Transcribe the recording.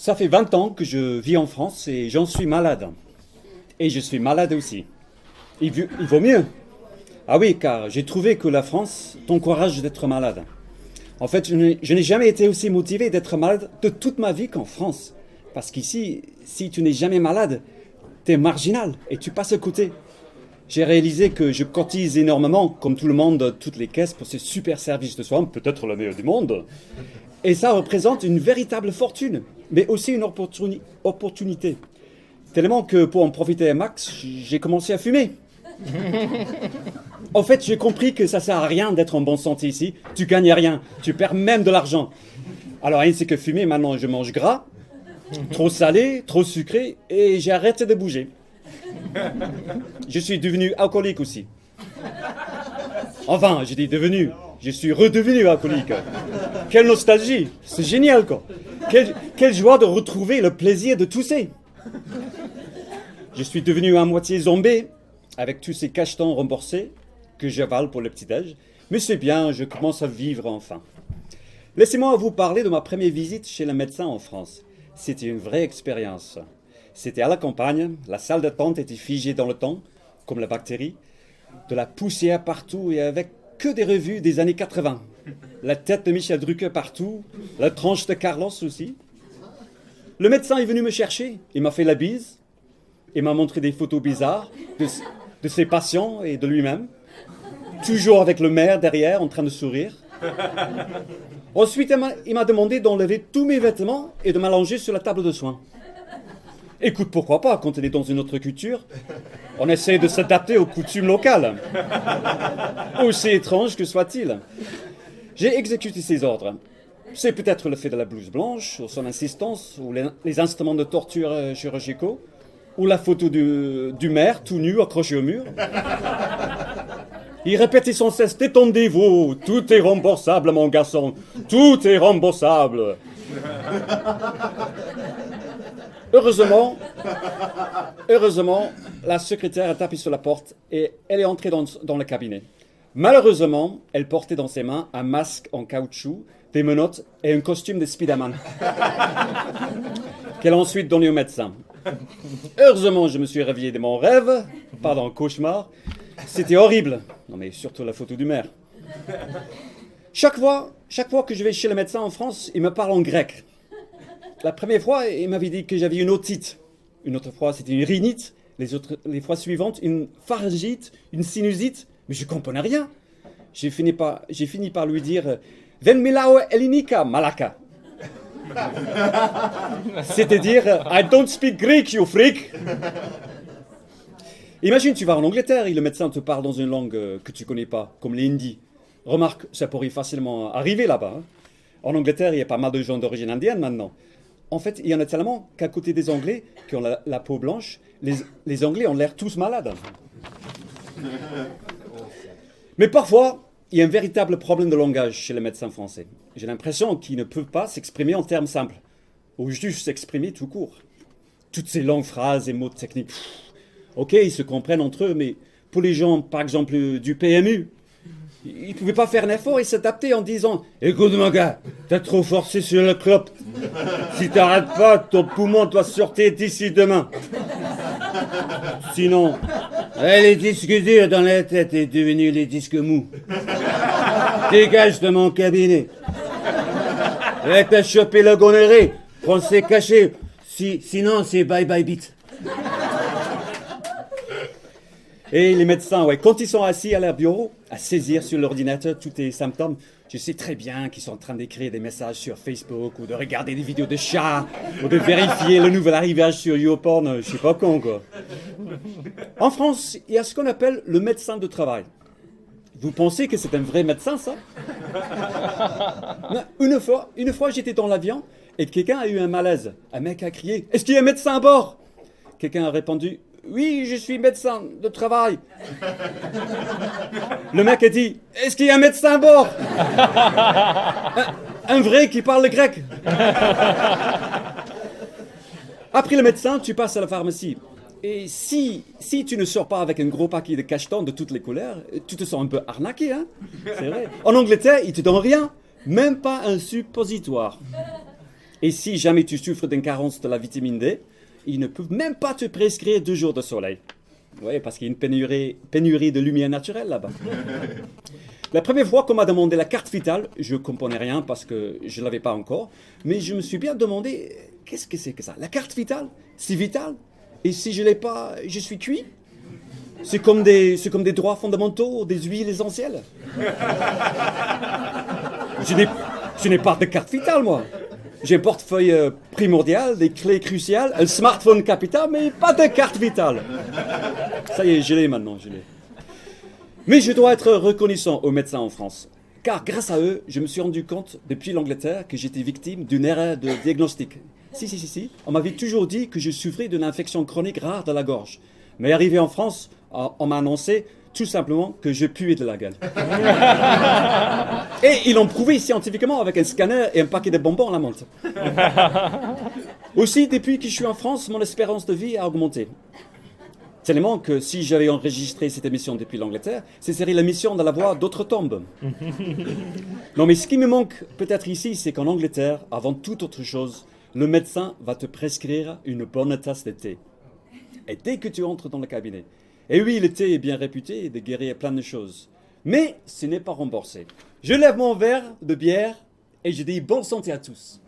Ça fait 20 ans que je vis en France et j'en suis malade. Et je suis malade aussi. Il vaut mieux. Ah oui, car j'ai trouvé que la France t'encourage d'être malade. En fait, je n'ai jamais été aussi motivé d'être malade de toute ma vie qu'en France. Parce qu'ici, si tu n'es jamais malade, t'es marginal et tu passes à côté. J'ai réalisé que je cotise énormément, comme tout le monde, toutes les caisses pour ce super service de soins, peut-être le meilleur du monde. Et ça représente une véritable fortune, mais aussi une opportunité. Tellement que pour en profiter à max, j'ai commencé à fumer. En fait, j'ai compris que ça sert à rien d'être en bonne santé ici. Tu gagnes rien, tu perds même de l'argent. Alors, ainsi que fumer, maintenant je mange gras, trop salé, trop sucré, et j'ai arrêté de bouger. Je suis devenu alcoolique aussi. Enfin, je dis devenu, je suis redevenu alcoolique. Quelle nostalgie, c'est génial quoi. Quelle joie de retrouver le plaisir de tousser. Je suis devenu à moitié zombie, avec tous ces cachetons remboursés que j'avale pour le petit-déj. Mais c'est bien, je commence à vivre enfin. Laissez-moi vous parler de ma première visite chez le médecin en France. C'était une vraie expérience. C'était à la campagne, la salle d'attente était figée dans le temps, comme la bactérie, de la poussière partout et avec que des revues des années 80. La tête de Michel Drucker partout, la tranche de Carlos aussi. Le médecin est venu me chercher, il m'a fait la bise, il m'a montré des photos bizarres de ses patients et de lui-même, toujours avec le maire derrière en train de sourire. Ensuite, il m'a demandé d'enlever tous mes vêtements et de m'allonger sur la table de soins. Écoute, pourquoi pas, quand on est dans une autre culture, on essaie de s'adapter aux coutumes locales, aussi étranges que soit-il. J'ai exécuté ses ordres. C'est peut-être le fait de la blouse blanche, ou son insistance, ou les instruments de torture chirurgicaux, ou la photo du maire tout nu accroché au mur. Il répétait sans cesse « Détendez-vous, tout est remboursable, mon garçon, tout est remboursable !» Heureusement, la secrétaire a tapé sur la porte et elle est entrée dans le cabinet. Malheureusement, elle portait dans ses mains un masque en caoutchouc, des menottes et un costume de Spider-Man qu'elle a ensuite donné au médecin. Heureusement, je me suis réveillé de mon rêve, pardon, cauchemar. C'était horrible. Non mais surtout la photo du maire. Chaque fois que je vais chez le médecin en France, il me parle en grec. La première fois, il m'avait dit que j'avais une otite. Une autre fois, c'était une rhinite. Les fois suivantes, une pharyngite, une sinusite. Mais je ne comprenais rien. J'ai fini par lui dire « Ven milao elinika, malaka ». C'est-à-dire « I don't speak Greek, you freak ». Imagine, tu vas en Angleterre et le médecin te parle dans une langue que tu ne connais pas, comme l'hindi. Remarque, ça pourrait facilement arriver là-bas. Hein. En Angleterre, il y a pas mal de gens d'origine indienne maintenant. En fait, il y en a tellement qu'à côté des Anglais qui ont la peau blanche, les Anglais ont l'air tous malades. Mais parfois, il y a un véritable problème de langage chez les médecins français. J'ai l'impression qu'ils ne peuvent pas s'exprimer en termes simples, ou juste s'exprimer tout court. Toutes ces longues phrases et mots techniques, ok, ils se comprennent entre eux, mais pour les gens, par exemple, du PMU, ils ne pouvaient pas faire un effort et s'adapter en disant « Écoute mon gars, t'as trop forcé sur le clope. Si t'arrêtes pas, ton poumon doit sortir d'ici demain. Sinon, les disques durs dans la tête est devenu les disques mous. Dégage de mon cabinet. Et t'as chopé la gonorrhée. Pensez caché. Sinon, c'est bye bye bit. » Et les médecins, ouais, quand ils sont assis à leur bureau, à saisir sur l'ordinateur tous les symptômes, je sais très bien qu'ils sont en train d'écrire des messages sur Facebook ou de regarder des vidéos de chats ou de vérifier le nouvel arrivage sur YouPorn, je sais pas quand, quoi. En France, il y a ce qu'on appelle le médecin de travail. Vous pensez que c'est un vrai médecin, ça? Non, une fois, j'étais dans l'avion et quelqu'un a eu un malaise. Un mec a crié « Est-ce qu'il y a un médecin à bord ?» Quelqu'un a répondu « Oui, je suis médecin de travail. » Le mec a dit « Est-ce qu'il y a un médecin à bord ?» un vrai qui parle le grec. Après le médecin, tu passes à la pharmacie. Et si tu ne sors pas avec un gros paquet de cachetons de toutes les couleurs, tu te sens un peu arnaqué, hein? C'est vrai. En Angleterre, ils te donnent rien, même pas un suppositoire. Et si jamais tu souffres d'une carence de la vitamine D, ils ne peuvent même pas te prescrire 2 jours de soleil. Oui, parce qu'il y a une pénurie de lumière naturelle là-bas. La première fois qu'on m'a demandé la carte vitale, je ne comprenais rien parce que je ne l'avais pas encore. Mais je me suis bien demandé, qu'est-ce que c'est que ça? La carte vitale? C'est vital? Et si je ne l'ai pas, je suis cuit? C'est comme des droits fondamentaux, des huiles essentielles. Je n'ai pas de carte vitale, moi. J'ai un portefeuille primordial, des clés cruciales, un smartphone capital, mais pas de carte vitale. Ça y est, je l'ai maintenant, je l'ai. Mais je dois être reconnaissant aux médecins en France. Car grâce à eux, je me suis rendu compte, depuis l'Angleterre, que j'étais victime d'une erreur de diagnostic. Si. On m'avait toujours dit que je souffrais d'une infection chronique rare de la gorge. Mais arrivé en France, on m'a annoncé tout simplement que je puais de la gueule. Et ils l'ont prouvé scientifiquement avec un scanner et un paquet de bonbons à la menthe. Aussi, depuis que je suis en France, mon espérance de vie a augmenté. Tellement que si j'avais enregistré cette émission depuis l'Angleterre, ce serait la mission de la voix d'outre-tombe. Non, mais ce qui me manque peut-être ici, c'est qu'en Angleterre, avant toute autre chose, le médecin va te prescrire une bonne tasse de thé. Et dès que tu entres dans le cabinet, et oui, le thé est bien réputé de guérir plein de choses. Mais ce n'est pas remboursé. Je lève mon verre de bière et je dis bonne santé à tous.